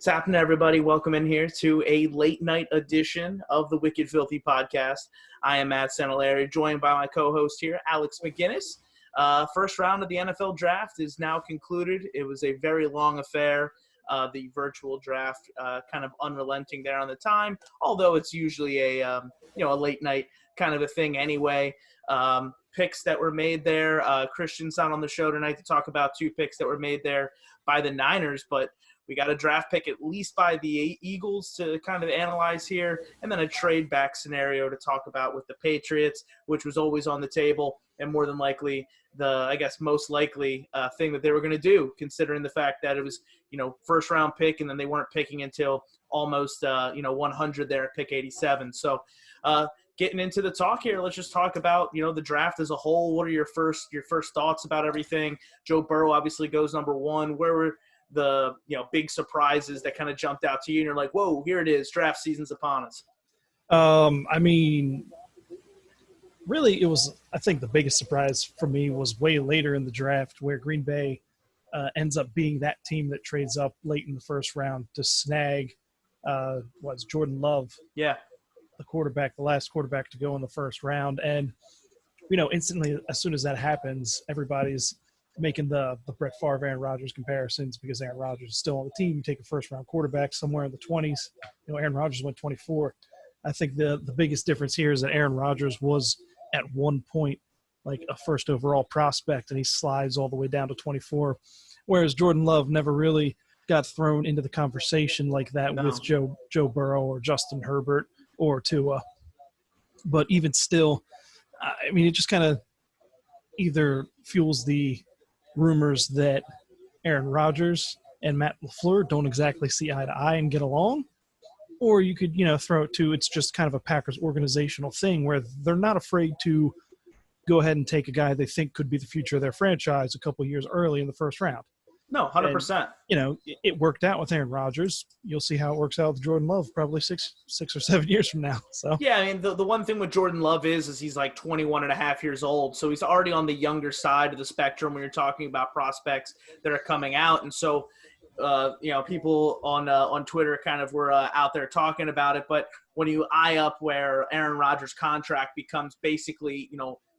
What's happening, everybody? Welcome in here to a late night edition of the Wicked Philthy podcast. I am Matt Santalari, joined by my co-host here, Alex McGinnis. First round of the NFL draft is now concluded. It was a very long affair. The virtual draft, kind of unrelenting there on the time, although it's usually a late night kind of a thing anyway. Picks that were made there. Christian's not on the show tonight to talk about two picks that were made there by the Niners, but we got a draft pick at least by the Eagles to kind of analyze here, and then a trade back scenario to talk about with the Patriots, which was always on the table, and more than likely most likely thing that they were going to do, considering the fact that it was, first round pick, and then they weren't picking until almost, 100 there at pick 87. So getting into the talk here, let's just talk about, the draft as a whole. What are your first thoughts about everything? Joe Burrow obviously goes number one. Where were the big surprises that kind of jumped out to you and you're like, whoa, here it is, draft season's upon us? Really, it was, I think the biggest surprise for me was way later in the draft, where Green Bay ends up being that team that trades up late in the first round to snag Jordan Love. Yeah. The last quarterback to go in the first round. And, instantly, as soon as that happens, everybody's making the Brett Favre, Aaron Rodgers comparisons, because Aaron Rodgers is still on the team. You take a first-round quarterback somewhere in the 20s. Aaron Rodgers went 24. I think the biggest difference here is that Aaron Rodgers was at one point like a first overall prospect, and he slides all the way down to 24, whereas Jordan Love never really got thrown into the conversation like that with Joe Burrow or Justin Herbert or Tua. But even still, it just kind of either fuels the rumors that Aaron Rodgers and Matt LaFleur don't exactly see eye to eye and get along, or you could, throw it to, it's just kind of a Packers organizational thing where they're not afraid to go ahead and take a guy they think could be the future of their franchise a couple of years early in the first round. No, 100%. And, it worked out with Aaron Rodgers. You'll see how it works out with Jordan Love probably six or 7 years from now. So yeah, the one thing with Jordan Love is he's like 21 and a half years old. So he's already on the younger side of the spectrum when you're talking about prospects that are coming out. And so, people on Twitter kind of were out there talking about it. But when you eye up where Aaron Rodgers' contract becomes basically,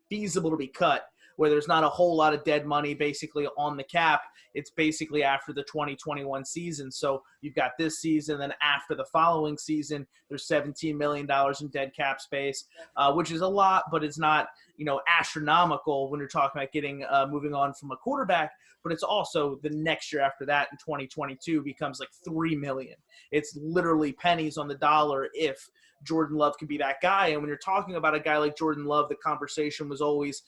feasible to be cut, where there's not a whole lot of dead money basically on the cap. It's basically after the 2021 season. So you've got this season, then after the following season, there's $17 million in dead cap space, which is a lot, but it's not, astronomical when you're talking about getting moving on from a quarterback. But it's also the next year after that in 2022 becomes like $3 million. It's literally pennies on the dollar if Jordan Love can be that guy. And when you're talking about a guy like Jordan Love, the conversation was always,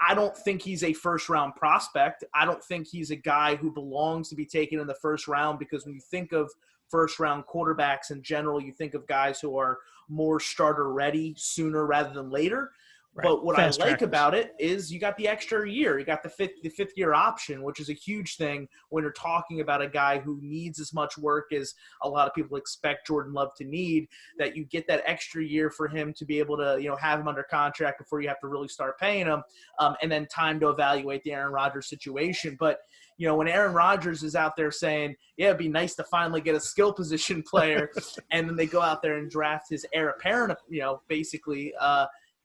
I don't think he's a first-round prospect. I don't think he's a guy who belongs to be taken in the first round, because when you think of first-round quarterbacks in general, you think of guys who are more starter-ready sooner rather than later. Right. But what I like about it is you got the extra year. You got the fifth year option, which is a huge thing when you're talking about a guy who needs as much work as a lot of people expect Jordan Love to need, that you get that extra year for him to be able to, have him under contract before you have to really start paying him, and then time to evaluate the Aaron Rodgers situation. But, when Aaron Rodgers is out there saying, yeah, it'd be nice to finally get a skill position player, and then they go out there and draft his heir apparent, basically,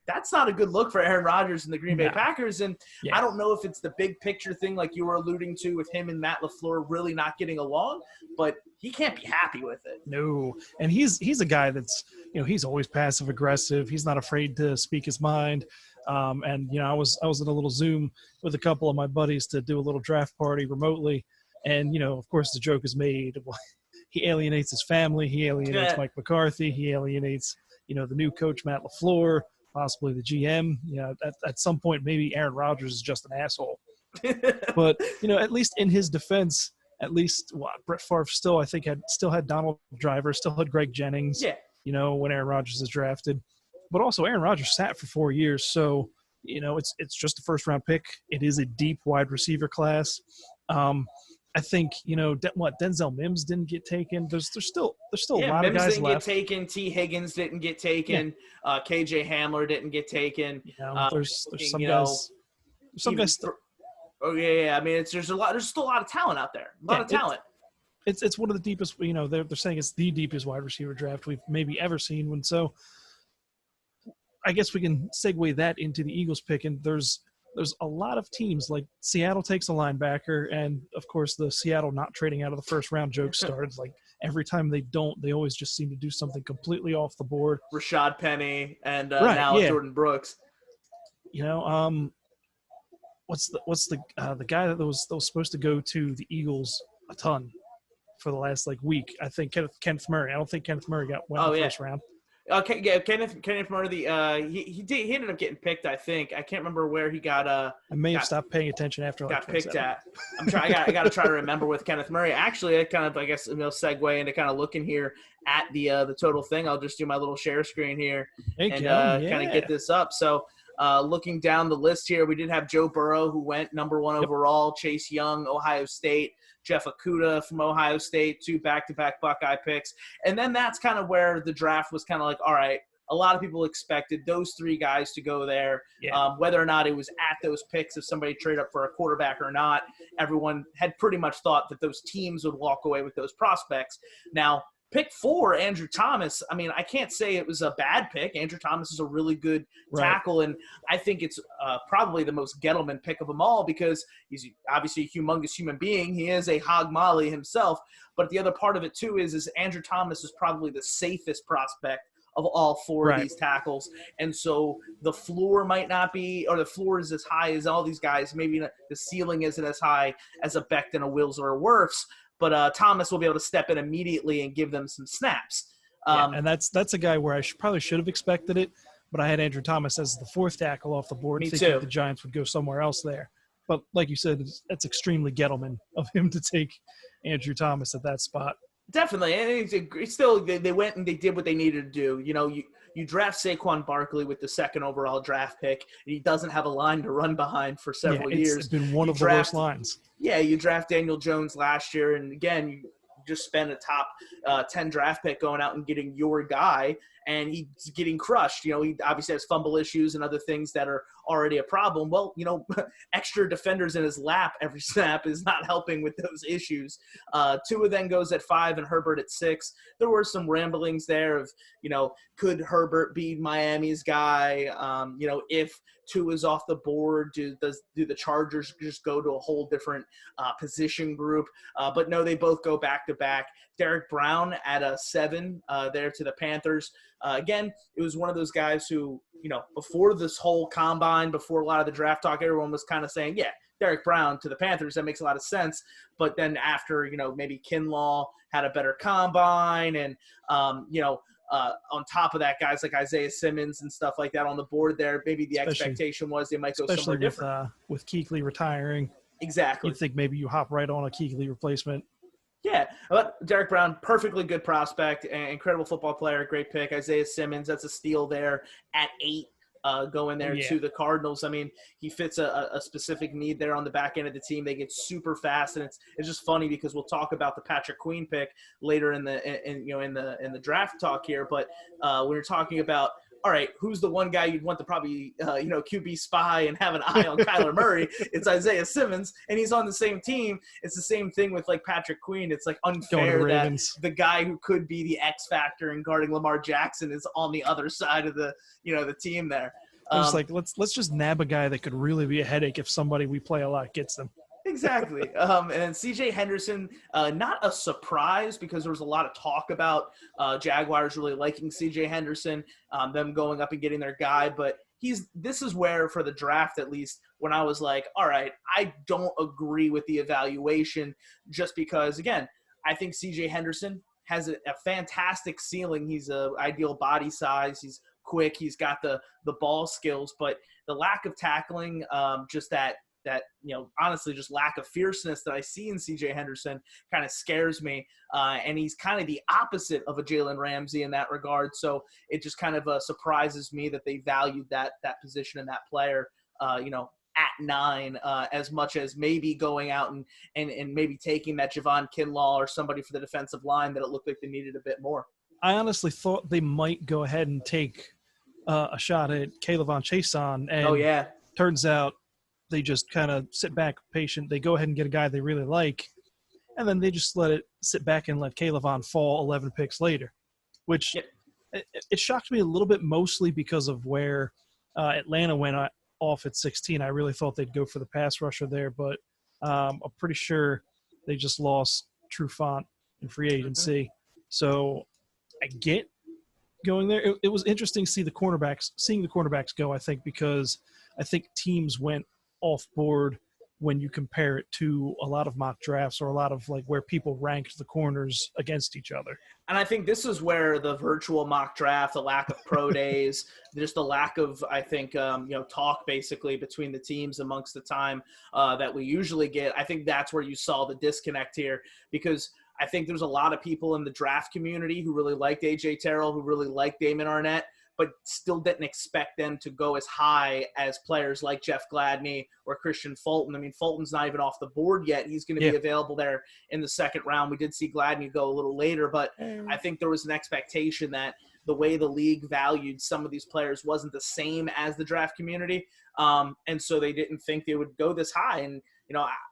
that's not a good look for Aaron Rodgers and the Green Bay Packers. And I don't know if it's the big picture thing like you were alluding to with him and Matt LaFleur really not getting along, but he can't be happy with it. No. And he's a guy that's, he's always passive aggressive. He's not afraid to speak his mind. And I was in a little Zoom with a couple of my buddies to do a little draft party remotely. And, of course the joke is made. He alienates his family. He alienates Mike McCarthy. He alienates, the new coach, Matt LaFleur, possibly the GM. At some point, maybe Aaron Rodgers is just an asshole. But, at least in his defense, Brett Favre still had Donald Driver, still had Greg Jennings, when Aaron Rodgers is drafted. But also Aaron Rodgers sat for 4 years. So, it's just a first-round pick. It is a deep wide receiver class. I think, Denzel Mims didn't get taken. There's still a lot Mims of guys didn't left. Get taken. T. Higgins didn't get taken. KJ Hamler didn't get taken. There's some guys. Oh yeah. I mean, there's still a lot of talent out there. A lot of talent. It's one of the deepest. They're saying it's the deepest wide receiver draft we've maybe ever seen. And so, I guess we can segue that into the Eagles pick. And there's a lot of teams, like Seattle takes a linebacker, and of course the Seattle not trading out of the first round joke started. Like every time they don't, they always just seem to do something completely off the board. Rashad Penny and Right, now yeah. Jordan Brooks. What's the guy that was supposed to go to the Eagles a ton for the last week? I think Kenneth Murray. I don't think Kenneth Murray went in the first round. Okay, yeah, Kenneth Murray. He ended up getting picked. I think I can't remember where he got. I may have stopped paying attention after got picked at. I got to try to remember with Kenneth Murray. Actually, I guess segue into kind of looking here at the total thing. I'll just do my little share screen here and kind of get this up. So. Looking down the list here, we did have Joe Burrow, who went number 1 overall, Chase Young, Ohio State, Jeff Okudah from Ohio State, 2 back-to-back Buckeye picks. And then that's kind of where the draft was kind of like, all right, a lot of people expected those 3 guys to go there. Yeah. Whether or not it was at those picks, if somebody traded up for a quarterback or not, everyone had pretty much thought that those teams would walk away with those prospects. Now, pick 4, Andrew Thomas. I mean, I can't say it was a bad pick. Andrew Thomas is a really good tackle, and I think it's probably the most Gettleman pick of them all because he's obviously a humongous human being. He is a hog molly himself, but the other part of it too is Andrew Thomas is probably the safest prospect of all 4 of these tackles, and so the floor might not be, or the floor is as high as all these guys. Maybe the ceiling isn't as high as a Becton, a Wills, or a Wirfs. But Thomas will be able to step in immediately and give them some snaps. And that's a guy where I probably should have expected it, but I had Andrew Thomas as the 4th tackle off the board, thinking the Giants would go somewhere else there. But like you said, that's extremely Gettleman of him to take Andrew Thomas at that spot. Definitely, and it's still they went and they did what they needed to do. You draft Saquon Barkley with the 2nd overall draft pick, and he doesn't have a line to run behind for several years. It's been one of the worst lines. Yeah, you draft Daniel Jones last year, and again, you just spend a top 10 draft pick going out and getting your guy, and he's getting crushed. He obviously has fumble issues and other things that are already a problem. Well, extra defenders in his lap every snap is not helping with those issues. Tua then goes at 5 and Herbert at 6. There were some ramblings there of, could Herbert be Miami's guy? If Tua's off the board, do the Chargers just go to a whole different position group? But no, they both go back to back. Derek Brown at a 7 there to the Panthers. Again, it was one of those guys who, before this whole combine, before a lot of the draft talk, everyone was kind of saying, yeah, Derek Brown to the Panthers, that makes a lot of sense. But then after, maybe Kinlaw had a better combine and, on top of that, guys like Isaiah Simmons and stuff like that on the board there, maybe the expectation was they might go somewhere different. With Kuechly retiring. Exactly. You'd think maybe you hop right on a Kuechly replacement. Yeah, but Derek Brown, perfectly good prospect, incredible football player, great pick. Isaiah Simmons, that's a steal there at 8, going there to the Cardinals. I mean, he fits a specific need there on the back end of the team. They get super fast, and it's just funny because we'll talk about the Patrick Queen pick later in the draft talk here. But when you're talking about, all right, who's the one guy you'd want to probably, QB spy and have an eye on Kyler Murray? It's Isaiah Simmons, and he's on the same team. It's the same thing with, Patrick Queen. It's, unfair that the guy who could be the X factor in guarding Lamar Jackson is on the other side of the team there. Let's just nab a guy that could really be a headache if somebody we play a lot gets them. Exactly. And C.J. Henderson, not a surprise because there was a lot of talk about Jaguars really liking C.J. Henderson, them going up and getting their guy. But this is where, for the draft at least, when I was like, all right, I don't agree with the evaluation just because, again, I think C.J. Henderson has a fantastic ceiling. He's an ideal body size. He's quick. He's got the ball skills. But the lack of tackling, just that honestly just lack of fierceness that I see in C.J. Henderson kind of scares me. And he's kind of the opposite of a Jalen Ramsey in that regard. So it just kind of surprises me that they valued that position and that player, at 9, as much as maybe going out and maybe taking that Javon Kinlaw or somebody for the defensive line that it looked like they needed a bit more. I honestly thought they might go ahead and take a shot at Kayvon Chason. And turns out they just kind of sit back patient. They go ahead and get a guy they really like. and then they just let it sit back and let Caleb Vaughn fall 11 picks later, which it shocked me a little bit, mostly because of where Atlanta went off at 16. I really thought they'd go for the pass rusher there, but I'm pretty sure they just lost Trufant in free agency. So I get going there. It was interesting to see seeing the cornerbacks go, I think, because I think teams went off board when you compare it to a lot of mock drafts or a lot of like where people ranked the corners against each other. And I think this is where the virtual mock draft, the lack of pro days, just the lack of, I think, talk basically between the teams amongst the time that we usually get. I think that's where you saw the disconnect here, because I think there's a lot of people in the draft community who really liked A.J. Terrell, who really liked Damon Arnett, but still didn't expect them to go as high as players like Jeff Gladney or Christian Fulton. I mean, Fulton's not even off the board yet. He's going to be available there in the second round. We did see Gladney go a little later, but I think there was an expectation that the way the league valued some of these players wasn't the same as the draft community. And so they didn't think they would go this high. And,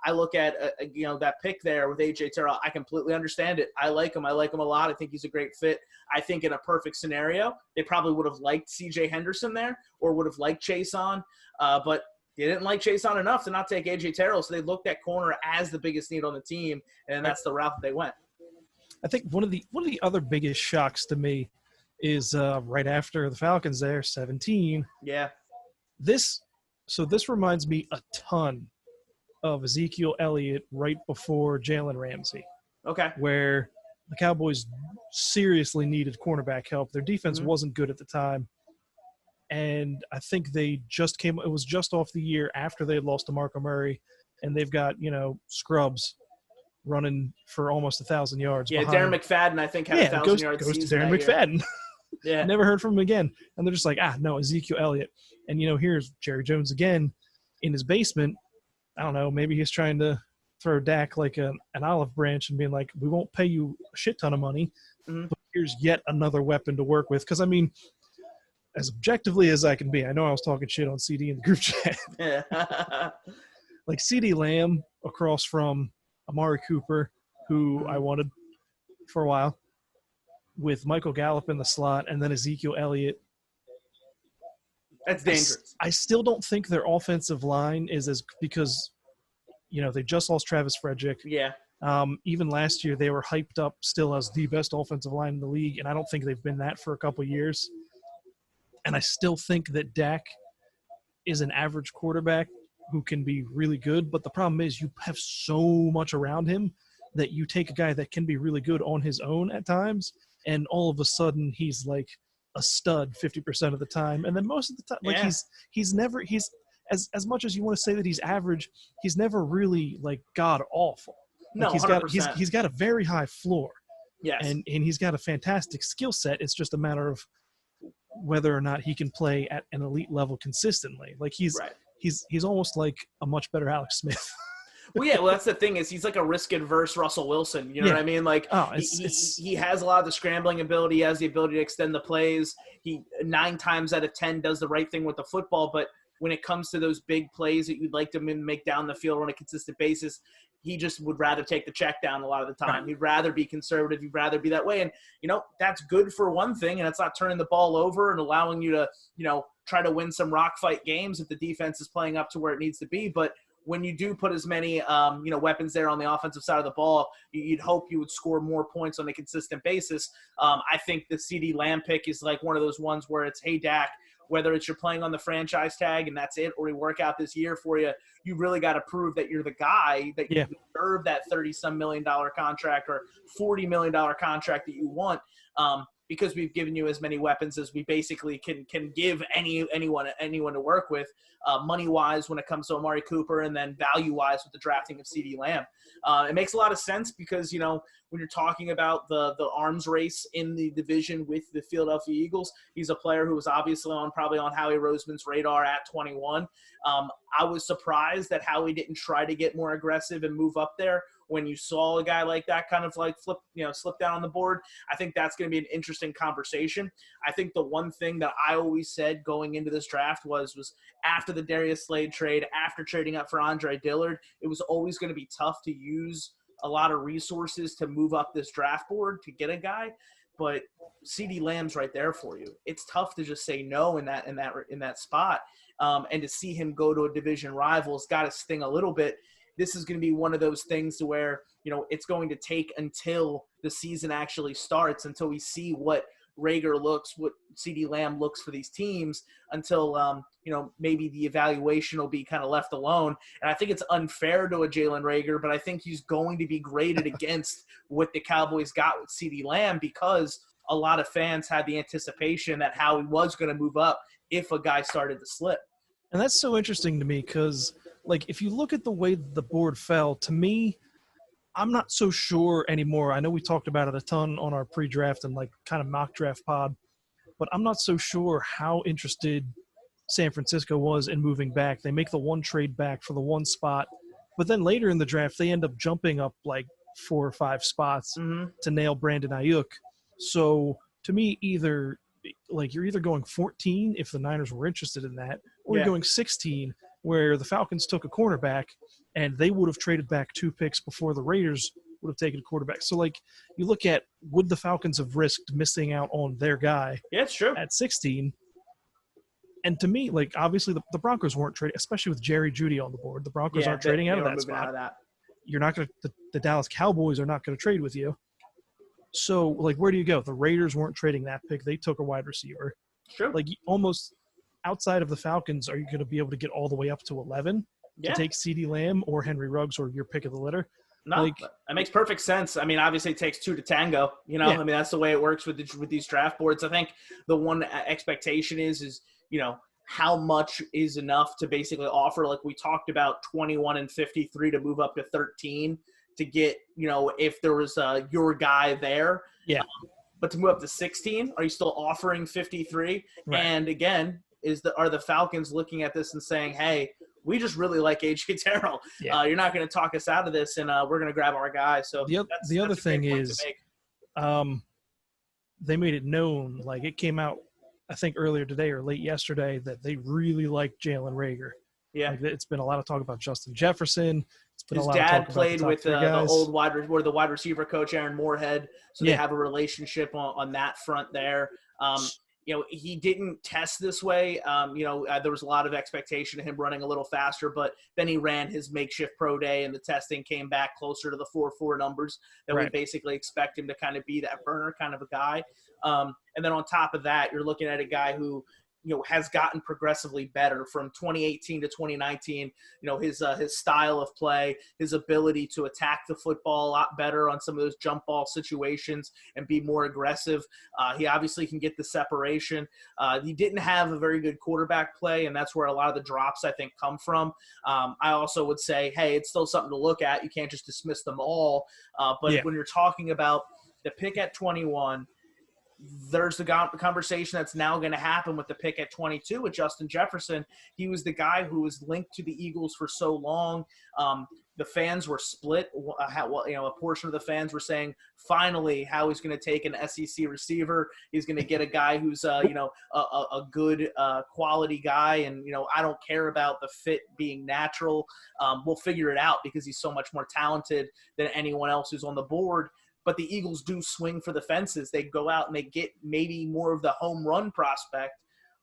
I look at, that pick there with A.J. Terrell. I completely understand it. I like him. I like him a lot. I think he's a great fit. I think in a perfect scenario, they probably would have liked C.J. Henderson there or would have liked Chason. But they didn't like Chason enough to not take A.J. Terrell. So they looked at corner as the biggest need on the team, and that's the route that they went. I think one of the other biggest shocks to me is right after the Falcons there, 17. Yeah. This reminds me a ton of Ezekiel Elliott right before Jalen Ramsey. Okay. Where the Cowboys seriously needed cornerback help. Their defense wasn't good at the time. And I think it was just off the year after they had lost to DeMarco Murray, and they've got, scrubs running for almost 1,000 yards. Yeah, Darren McFadden, I think, had 1,000 yards. Goes to Darren McFadden. Yeah. Never heard from him again. And they're just like, no, Ezekiel Elliott. And, here's Jerry Jones again in his basement. I don't know, maybe he's trying to throw Dak like an olive branch and being like, we won't pay you a shit ton of money, but here's yet another weapon to work with. Because, I mean, as objectively as I can be, I know I was talking shit on CD in the group chat. Yeah. Like CD Lamb across from Amari Cooper, who I wanted for a while, with Michael Gallup in the slot, and then Ezekiel Elliott. That's dangerous. I still don't think their offensive line is because, they just lost Travis Frederick. Yeah. Even last year, they were hyped up still as the best offensive line in the league, and I don't think they've been that for a couple years. And I still think that Dak is an average quarterback who can be really good, but the problem is you have so much around him that you take a guy that can be really good on his own at times, and all of a sudden he's like a stud 50% of the time, and then most of the time, he's never as much as you want to say that he's average, he's never really like god awful. No, he's got a very high floor. Yes, and he's got a fantastic skill set. It's just a matter of whether or not he can play at an elite level consistently. Like he's almost like a much better Alex Smith. Well, yeah, that's the thing is he's like a risk-adverse Russell Wilson. You know what I mean? Like he has a lot of the scrambling ability. He has the ability to extend the plays. He 9 times out of 10 does the right thing with the football. But when it comes to those big plays that you'd like to make down the field on a consistent basis, he just would rather take the check down a lot of the time. Right. He'd rather be conservative. He'd rather be that way. And, that's good for one thing, and it's not turning the ball over and allowing you to, try to win some rock fight games if the defense is playing up to where it needs to be. But when you do put as many, weapons there on the offensive side of the ball, you'd hope you would score more points on a consistent basis. I think the CD Lamb pick is like one of those ones where it's, hey, Dak, whether it's you're playing on the franchise tag and that's it, or we work out this year for you, you really got to prove that you're the guy, that you deserve that $30-some million contract or $40 million contract that you want. Because we've given you as many weapons as we basically can give anyone to work with, money-wise when it comes to Amari Cooper, and then value-wise with the drafting of CeeDee Lamb. It makes a lot of sense because, when you're talking about the arms race in the division with the Philadelphia Eagles, he's a player who was obviously probably on Howie Roseman's radar at 21. I was surprised that Howie didn't try to get more aggressive and move up there when you saw a guy like that kind of like slip down on the board. I think that's going to be an interesting conversation. I think the one thing that I always said going into this draft was after the Darius Slade trade, after trading up for Andre Dillard, it was always going to be tough to use a lot of resources to move up this draft board to get a guy, but CeeDee Lamb's right there for you. It's tough to just say no in that spot. And to see him go to a division rival has got to sting a little bit. This is going to be one of those things to where, it's going to take until the season actually starts, until we see what Rager looks, what CeeDee Lamb looks for these teams, until, maybe the evaluation will be kind of left alone. And I think it's unfair to a Jalen Rager, but I think he's going to be graded against what the Cowboys got with CeeDee Lamb, because a lot of fans had the anticipation that Howie was going to move up if a guy started to slip. And that's so interesting to me because, if you look at the way the board fell, to me, I'm not so sure anymore. I know we talked about it a ton on our pre-draft and, kind of mock draft pod, but I'm not so sure how interested San Francisco was in moving back. They make the one trade back for the one spot, but then later in the draft, they end up jumping up 4 or 5 spots to nail Brandon Ayuk. So to me, you're either going 14 if the Niners were interested in that, or you're going 16 where the Falcons took a cornerback and they would have traded back 2 picks before the Raiders would have taken a quarterback. So you look at, would the Falcons have risked missing out on their guy it's true. at 16? And to me, obviously the Broncos weren't trading, especially with Jerry Jeudy on the board. The Broncos aren't trading out of that spot. Out of that. You're not going to – the Dallas Cowboys are not going to trade with you. So, where do you go? The Raiders weren't trading that pick. They took a wide receiver. Sure. Almost outside of the Falcons, are you going to be able to get all the way up to 11 to take CeeDee Lamb or Henry Ruggs or your pick of the litter? No, that makes perfect sense. I mean, obviously it takes 2 to tango. I mean, that's the way it works with these draft boards. I think the one expectation is how much is enough to basically offer, we talked about 21 and 53 to move up to 13 to get, if there was your guy there. Yeah. But to move up to 16, are you still offering 53? Right. And again, are the Falcons looking at this and saying, hey, we just really like A.J. Terrell. Yeah. You're not going to talk us out of this, and we're going to grab our guy. So the other thing is they made it known, it came out, I think, earlier today or late yesterday, that they really like Jalen Rager. Yeah. It's been a lot of talk about Justin Jefferson. It's been His a lot of dad talk played about with the old wide receiver coach, Aaron Moorhead. So they have a relationship on that front there. He didn't test this way. There was a lot of expectation of him running a little faster, but then he ran his makeshift pro day and the testing came back closer to the 4.4 numbers that we basically expect him to kind of be, that burner kind of a guy. And then on top of that, you're looking at a guy who, has gotten progressively better from 2018 to 2019. His style of play, his ability to attack the football a lot better on some of those jump ball situations and be more aggressive. He obviously can get the separation. He didn't have a very good quarterback play, and that's where a lot of the drops, I think, come from. I also would say, hey, it's still something to look at. You can't just dismiss them all. But when you're talking about the pick at 21, there's the conversation that's now going to happen with the pick at 22 with Justin Jefferson. He was the guy who was linked to the Eagles for so long. The fans were split. A portion of the fans were saying, finally, Howie's going to take an SEC receiver. He's going to get a guy who's, a good quality guy. And, I don't care about the fit being natural. We'll figure it out because he's so much more talented than anyone else who's on the board. But the Eagles do swing for the fences. They go out and they get maybe more of the home run prospect.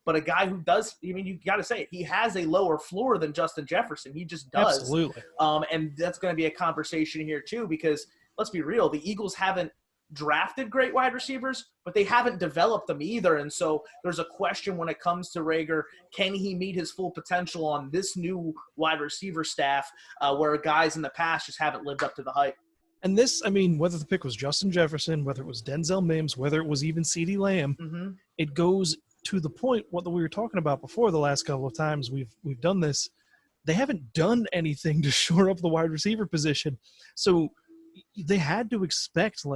But a guy who does, you got to say it, he has a lower floor than Justin Jefferson. He just does. Absolutely. And that's going to be a conversation here too, because let's be real, the Eagles haven't drafted great wide receivers, but they haven't developed them either. And so there's a question when it comes to Rager, can he meet his full potential on this new wide receiver staff where guys in the past just haven't lived up to the hype? And this, whether the pick was Justin Jefferson, whether it was Denzel Mims, whether it was even CeeDee Lamb, it goes to the point what we were talking about before the last couple of times we've done this. They haven't done anything to shore up the wide receiver position. So they had to expect,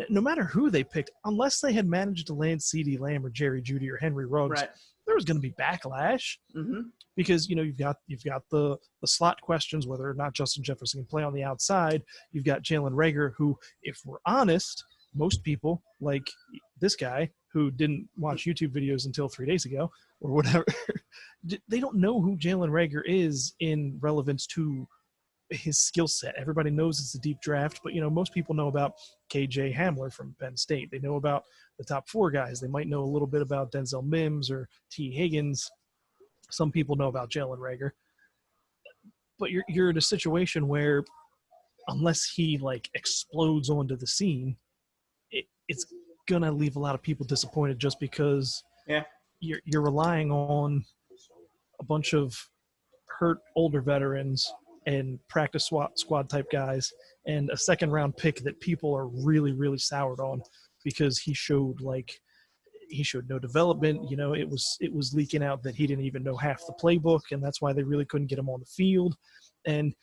no matter who they picked, unless they had managed to land CeeDee Lamb or Jerry Jeudy or Henry Ruggs, there was going to be backlash because, you've got the slot questions, whether or not Justin Jefferson can play on the outside. You've got Jalen Rager, who, if we're honest, most people, like this guy who didn't watch YouTube videos until 3 days ago or whatever, they don't know who Jalen Rager is in relevance to his skill set. Everybody knows it's a deep draft, but most people know about KJ Hamler from Penn State. They know about the top 4 guys. They might know a little bit about Denzel Mims or T. Higgins. Some people know about Jalen Reagor. But you're in a situation where unless he explodes onto the scene, it's gonna leave a lot of people disappointed just because you're relying on a bunch of hurt older veterans and practice squad type guys and a second round pick that people are really, really soured on because he showed no development. It was leaking out that he didn't even know half the playbook, and that's why they really couldn't get him on the field. And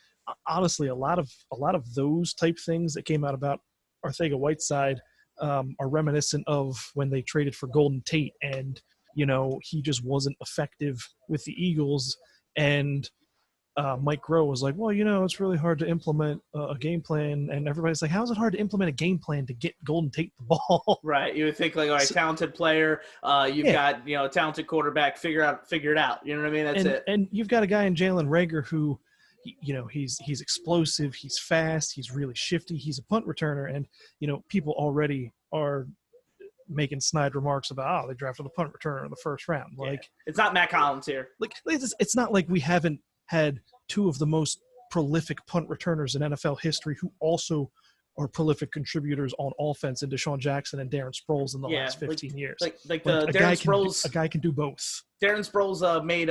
honestly, a lot of those type things that came out about Arcega-Whiteside are reminiscent of when they traded for Golden Tate, and he just wasn't effective with the Eagles. And Mike Groh was like, well, it's really hard to implement a game plan. And everybody's like, how is it hard to implement a game plan to get Golden Tate the ball? Right. You would think all right, talented player. You've got, a talented quarterback. Figure it out. You know what I mean? That's it. And you've got a guy in Jalen Reagor who, he's explosive. He's fast. He's really shifty. He's a punt returner. And, people already are making snide remarks about, they drafted a punt returner in the first round. It's not Matt Collins here. It's not like we haven't had 2 of the most prolific punt returners in NFL history who also are prolific contributors on offense in Deshaun Jackson and Darren Sproles in the last 15 years. A guy can do both. Darren Sproles made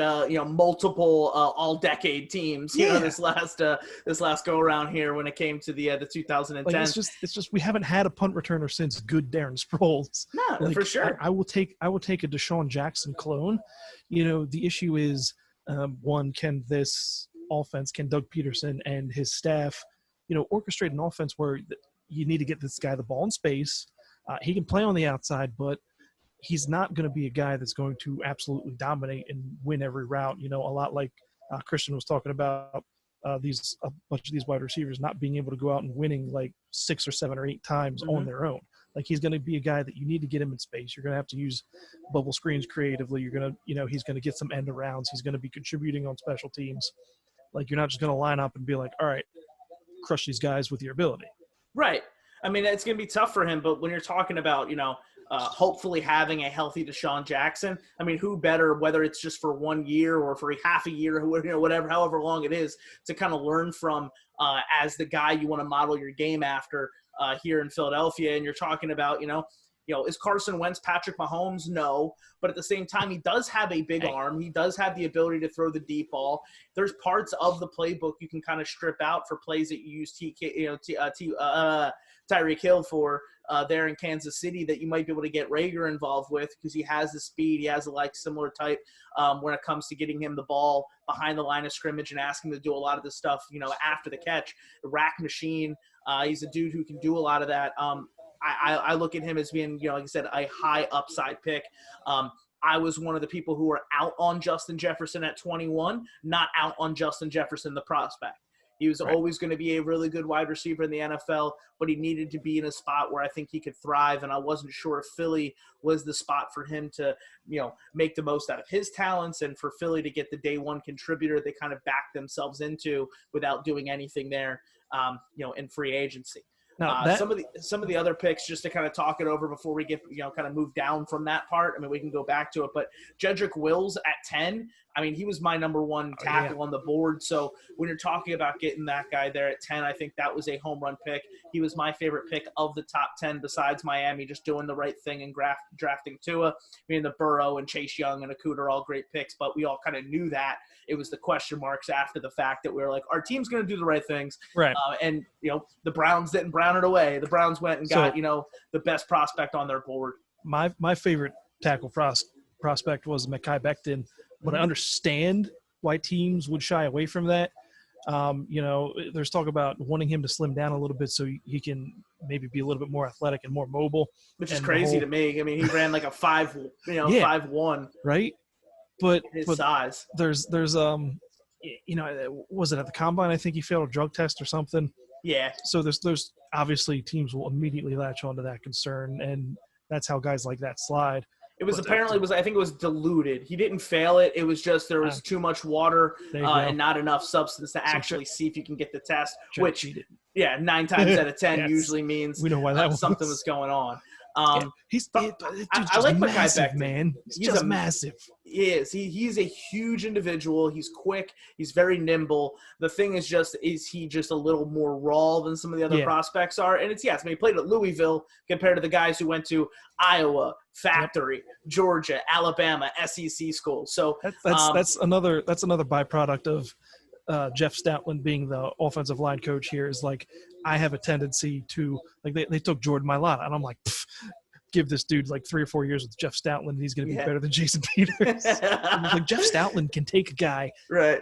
multiple all-decade teams. This last go around here when it came to the 2010. It's just we haven't had a punt returner since good Darren Sproles. No, for sure. I will take a Deshaun Jackson clone. The issue is one, can Doug Peterson and his staff orchestrate an offense where you need to get this guy the ball in space. He can play on the outside, but he's not going to be a guy that's going to absolutely dominate and win every route. A lot like Christian was talking about a bunch of these wide receivers not being able to go out and winning 6 or 7 or 8 times on their own. He's going to be a guy that you need to get him in space. You're going to have to use bubble screens creatively. You're going to, he's going to get some end arounds. He's going to be contributing on special teams. You're not just going to line up and be like, all right, crush these guys with your ability. Right. I mean, it's going to be tough for him, but when you're talking about, hopefully having a healthy Deshaun Jackson, I mean, who better, whether it's just for 1 year or for half a year, whatever, however long it is, to kind of learn from as the guy you want to model your game after here in Philadelphia. And you're talking about, is Carson Wentz Patrick Mahomes? No. But at the same time, he does have a big arm. He does have the ability to throw the deep ball. There's parts of the playbook you can kind of strip out for plays that you use Tyreek Hill for there in Kansas City that you might be able to get Reagor involved with because he has the speed. He has a similar type when it comes to getting him the ball behind the line of scrimmage and asking him to do a lot of the stuff, after the catch. The rack machine. He's a dude who can do a lot of that. I look at him as being, like I said, a high upside pick. I was one of the people who were out on Justin Jefferson at 21, not out on Justin Jefferson, the prospect. He was always going to be a really good wide receiver in the NFL, but he needed to be in a spot where I think he could thrive, and I wasn't sure if Philly was the spot for him to, make the most out of his talents and for Philly to get the day one contributor they kind of backed themselves into without doing anything there, in free agency. Now, some of the other picks, just to kind of talk it over before we get, kind of move down from that part. I mean, we can go back to it, but Jedrick Wills at 10, I mean, he was my number 1 tackle on the board. So when you're talking about getting that guy there at 10, I think that was a home run pick. He was my favorite pick of the top 10 besides Miami, just doing the right thing and drafting Tua. I mean, the Burrow and Chase Young and Okudah are all great picks, but we all kind of knew that. It was the question marks after the fact that we were like, our team's going to do the right things. Right. And, the Browns didn't brown it away. The Browns went and got, the best prospect on their board. My favorite tackle prospect was Mekhi Becton, but I understand why teams would shy away from that. There's talk about wanting him to slim down a little bit so he can maybe be a little bit more athletic and more mobile. Which is crazy to me. I mean, he ran like a 5'1". Right. But his size. There's was it at the combine? I think he failed a drug test or something. Yeah. So there's obviously teams will immediately latch onto that concern, and that's how guys like that slide. It was apparently I think it was diluted. He didn't fail it. It was just there was too much water and not enough substance to actually see if you can get the test. Which, cheated. yeah, 9 times out of 10 Yes. usually means we know why that something was going on. I like massive, man. He's just massive. He is. He's a huge individual. He's quick. He's very nimble. The thing is he just a little more raw than some of the other prospects are? And I mean, he played at Louisville compared to the guys who went to Iowa, Factory, Georgia, Alabama, SEC schools. So that's another byproduct of Jeff Stoutland being the offensive line coach here. Is like, I have a tendency to, like, they took Jordan Mailata, and I'm like, give this dude like 3 or 4 years with Jeff Stoutland, and he's going to be better than Jason Peters. Like, Jeff Stoutland can take a guy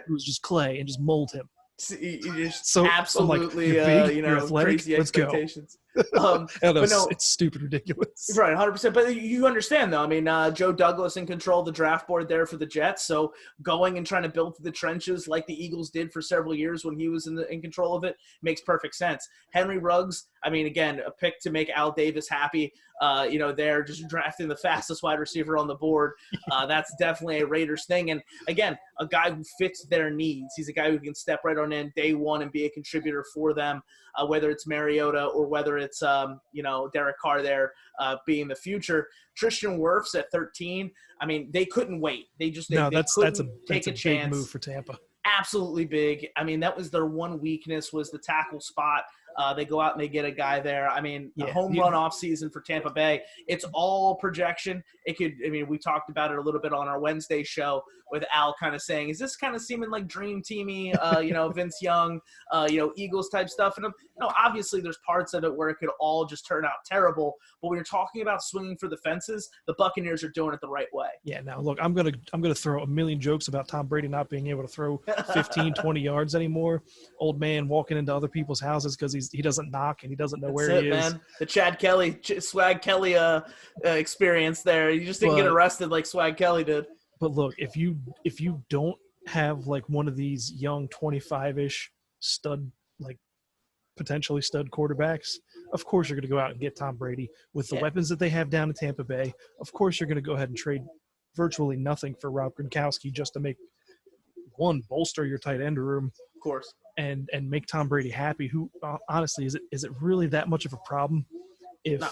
who's just clay and just mold him. So absolutely, like, you're athletic, crazy let's expectations. It's stupid ridiculous. Right, 100%. But you understand, though. I mean, Joe Douglas in control of the draft board there for the Jets. So going and trying to build through the trenches like the Eagles did for several years when he was in control of it makes perfect sense. Henry Ruggs, I mean, again, a pick to make Al Davis happy. They're just drafting the fastest wide receiver on the board. That's definitely a Raiders thing. And again, a guy who fits their needs. He's a guy who can step right on in day one and be a contributor for them, whether it's Mariota or whether it's, Derek Carr there being the future. Tristan Wirfs at 13. I mean, they couldn't wait. That's a big move for Tampa. Absolutely big. I mean, that was their one weakness, was the tackle spot. They go out and they get a guy there. I mean, a home run off season for Tampa Bay. It's all projection. We talked about it a little bit on our Wednesday show with Al kind of saying, is this kind of seeming like dream teamy, Vince Young, Eagles type stuff? And obviously there's parts of it where it could all just turn out terrible. But when you're talking about swinging for the fences, the Buccaneers are doing it the right way. Yeah. Now look, I'm gonna throw a million jokes about Tom Brady not being able to throw 15, 20 yards anymore. Old man walking into other people's houses because he doesn't knock and he doesn't know where he is. Man. The Chad Kelly, Swag Kelly experience there. You just didn't get arrested like Swag Kelly did. But look, if you don't have like one of these young 25-ish potentially stud quarterbacks, of course you're going to go out and get Tom Brady with the weapons that they have down in Tampa Bay. Of course you're going to go ahead and trade virtually nothing for Rob Gronkowski just to make bolster your tight end room. Of course. And make Tom Brady happy. Who honestly is it really that much of a problem if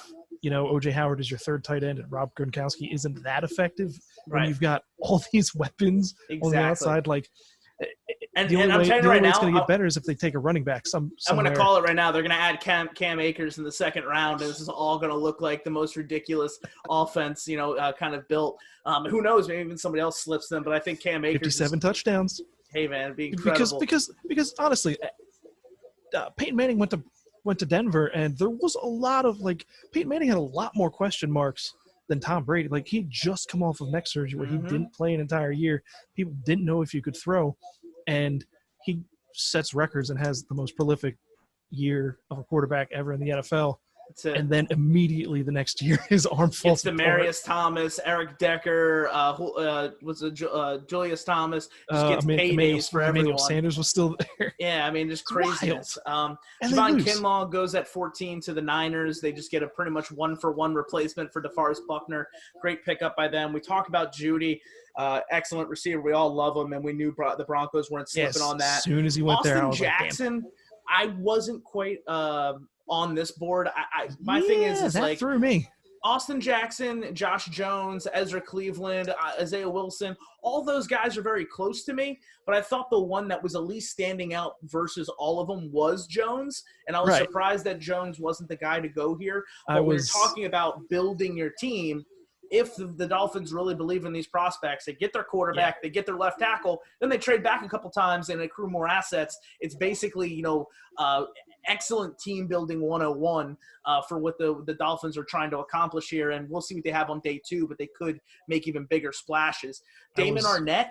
O.J. Howard is your third tight end and Rob Gronkowski isn't that effective when you've got all these weapons on the outside? Like, and the only I'm way, telling you right now, it's going to get better is if they take a running back. I'm going to call it right now. They're going to add Cam Akers in the second round, and this is all going to look like the most ridiculous offense, kind of built. Who knows? Maybe even somebody else slips them, but I think Cam Akers 57 touchdowns. Hey man, it'd be incredible. Because honestly, Peyton Manning went to Denver, and there was a lot of Peyton Manning had a lot more question marks than Tom Brady. Like, he'd just come off of neck surgery where he didn't play an entire year. People didn't know if you could throw, and he sets records and has the most prolific year of a quarterback ever in the NFL. And then immediately the next year, his arm falls apart. Demaryius Thomas, Eric Decker, Julius Thomas just gets paydays for everyone. Emmanuel Sanders was still there. Yeah, I mean, just craziness. Javon Kinlaw goes at 14 to the Niners. They just get a pretty much one-for-one replacement for DeForest Buckner. Great pickup by them. We talk about Judy. Excellent receiver. We all love him, and we knew the Broncos weren't slipping on that. As soon as he went there, I was Jackson, like, damn. I wasn't quite on this board. My thing is that threw me. Austin Jackson, Josh Jones, Ezra Cleveland, Isaiah Wilson, all those guys are very close to me, but I thought the one that was at least standing out versus all of them was Jones, and I was surprised that Jones wasn't the guy to go here. But we're talking about building your team. If the Dolphins really believe in these prospects, they get their quarterback, they get their left tackle, then they trade back a couple times and accrue more assets. It's basically, excellent team building 101 for what the Dolphins are trying to accomplish here. And we'll see what they have on day 2, but they could make even bigger splashes. Damon Arnett,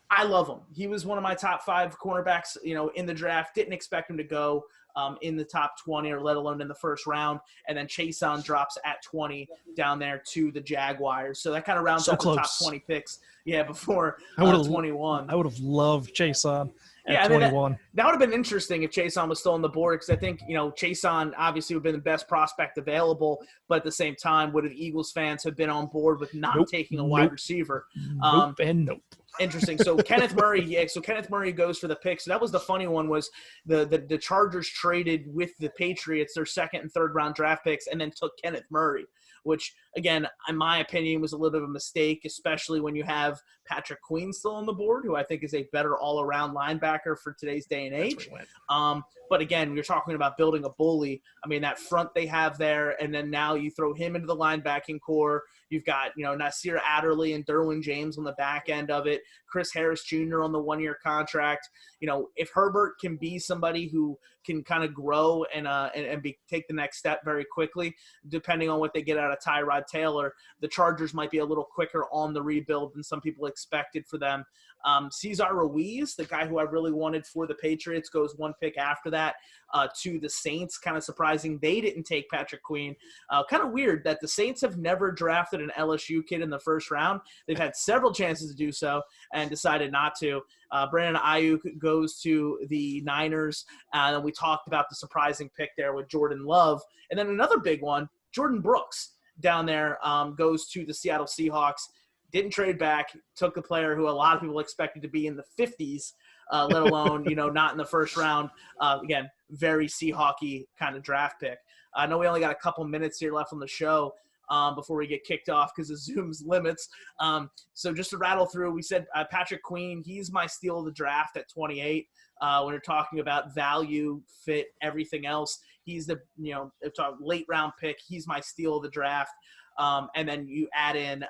I love him. He was one of my top 5 cornerbacks, in the draft. Didn't expect him to go in the top 20 or let alone in the first round. And then Chason drops at 20 down there to the Jaguars. So that kind of rounds up the top 20 picks. Yeah, before 21. I would have loved Chason. at 21. That would have been interesting if Chason was still on the board, because I think, Chason obviously would have been the best prospect available, but at the same time, would have Eagles fans have been on board with not taking a wide receiver? Nope. Interesting. So Kenneth Murray goes for the pick. So that was the funny one, was the Chargers traded with the Patriots their second and third round draft picks and then took Kenneth Murray, which, again, in my opinion, was a little bit of a mistake, especially when you have Patrick Queen still on the board, who I think is a better all-around linebacker for today's day and age. But again, you're talking about building a bully. I mean, that front they have there, and then now you throw him into the linebacking core. You've got, Nasir Adderley and Derwin James on the back end of it. Chris Harris Jr. on the one-year contract. If Herbert can be somebody who can kind of grow and take the next step very quickly, depending on what they get out of Tyrod Taylor, the Chargers might be a little quicker on the rebuild than some people expected for them. Cesar Ruiz, the guy who I really wanted for the Patriots, goes one pick after that to the Saints. Kind of surprising they didn't take Patrick Queen. Kind of weird that the Saints have never drafted an LSU kid in the first round. They've had several chances to do so and decided not to. Brandon Ayuk goes to the Niners. And we talked about the surprising pick there with Jordan Love. And then another big one, Jordan Brooks down there goes to the Seattle Seahawks. Didn't trade back, took a player who a lot of people expected to be in the 50s, let alone, not in the first round. Again, very Seahawky kind of draft pick. I know we only got a couple minutes here left on the show before we get kicked off because of Zoom's limits. So just to rattle through, we said Patrick Queen, he's my steal of the draft at 28. When you're talking about value, fit, everything else, he's the, it's a late round pick. He's my steal of the draft. And then you add in,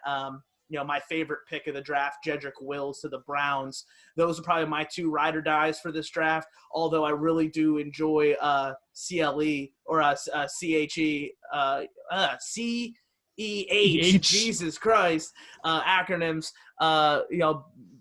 my favorite pick of the draft, Jedrick Wills to the Browns. Those are probably my two ride or dies for this draft, although I really do enjoy CLE or CHE, CEH, Jesus Christ, acronyms,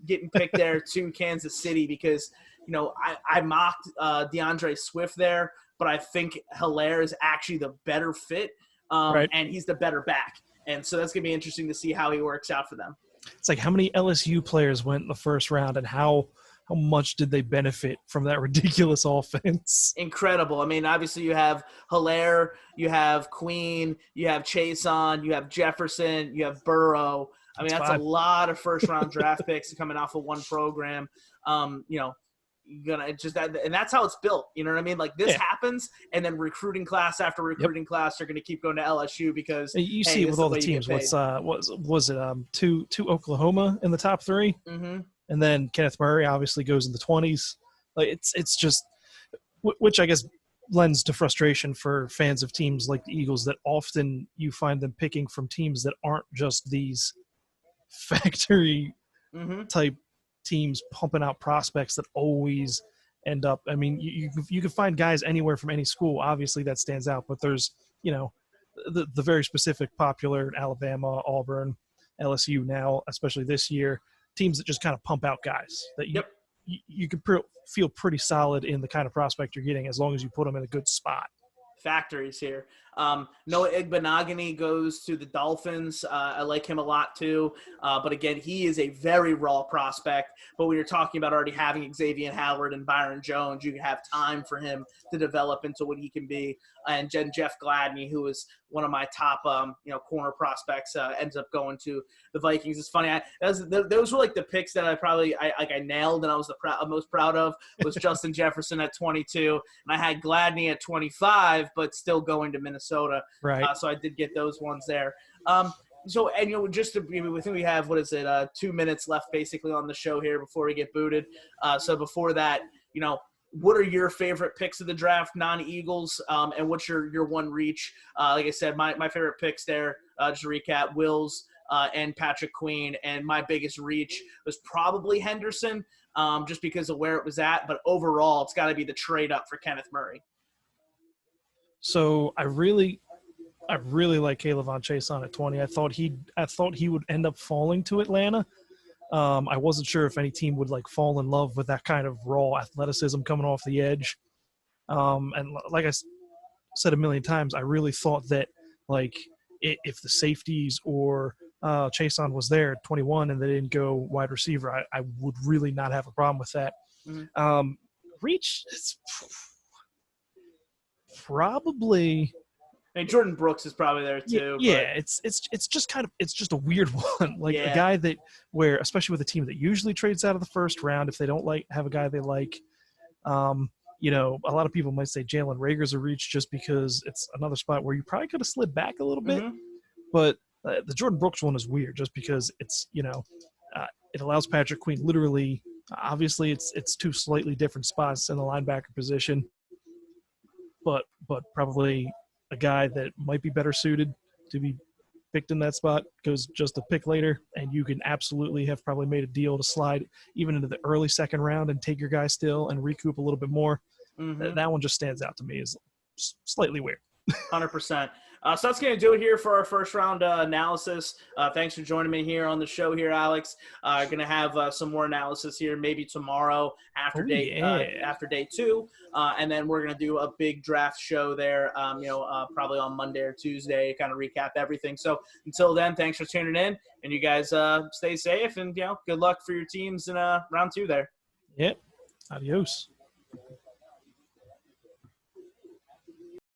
getting picked there to Kansas City because, I mocked DeAndre Swift there, but I think Hilaire is actually the better fit, and he's the better back. And so that's going to be interesting to see how he works out for them. It's like how many LSU players went in the first round and how much did they benefit from that ridiculous offense? Incredible. I mean, obviously you have Hilaire, you have Queen, you have Chason, you have Jefferson, you have Burrow. I mean, that's a lot of first-round draft picks coming off of one program. And that's how it's built. You know what I mean? Like this happens, and then recruiting class after recruiting class, they're going to keep going to LSU because you see it with all the teams. Was it two Oklahoma in the top three, and then Kenneth Murray obviously goes in the 20s. Like it's just, which I guess lends to frustration for fans of teams like the Eagles that often you find them picking from teams that aren't just these factory type teams pumping out prospects that always end up. I mean, you can find guys anywhere from any school. Obviously, that stands out, but there's the very specific popular Alabama, Auburn, LSU now, especially this year, teams that just kind of pump out guys that you can feel pretty solid in the kind of prospect you're getting as long as you put them in a good spot. Factories here. Noah Igbenogany goes to the Dolphins. I like him a lot too. But again, he is a very raw prospect. But when you're talking about already having Xavier Howard and Byron Jones, you have time for him to develop into what he can be. And Jeff Gladney, who is one of my top, corner prospects, ends up going to the Vikings. It's funny. Those were like the picks that I nailed and I was most proud of was Justin Jefferson at 22. And I had Gladney at 25, but still going to Minnesota. Right. So I did get those ones there. Just to, we think we have, 2 minutes left basically on the show here before we get booted. So before that, what are your favorite picks of the draft, non-Eagles, and what's your one reach? Like I said, my favorite picks there, just to recap, Wills and Patrick Queen, and my biggest reach was probably Henderson, just because of where it was at. But overall, it's got to be the trade up for Kenneth Murray. So I really like Caleb Von Chason at 20. I thought he would end up falling to Atlanta. I wasn't sure if any team would fall in love with that kind of raw athleticism coming off the edge. And like I said a million times, I really thought that if the safeties or Chason was there at 21 and they didn't go wide receiver, I would really not have a problem with that. Mm-hmm. Reach is probably – I mean, Jordan Brooks is probably there too. yeah, But it's just kind of – it's just a weird one. Like a yeah. guy that – where especially with a team that usually trades out of the first round, if they don't have a guy they like – you know, a lot of people might say Jalen Rager's a reach just because it's another spot where you probably could have slid back a little bit. Mm-hmm. But the Jordan Brooks one is weird just because it's, you know, it allows Patrick Queen literally – obviously it's two slightly different spots in the linebacker position, but probably a guy that might be better suited to be picked in that spot goes just a pick later, and you can absolutely have probably made a deal to slide even into the early second round and take your guy still and recoup a little bit more. Mm-hmm. That one just stands out to me as slightly weird. 100%. So that's going to do it here for our first round analysis. Thanks for joining me here on the show here, Alex. Going to have some more analysis here maybe tomorrow after day 2. And then we're going to do a big draft show there, probably on Monday or Tuesday, kind of recap everything. So until then, thanks for tuning in, and you guys stay safe, and, good luck for your teams in round 2 there. Yep. Adios.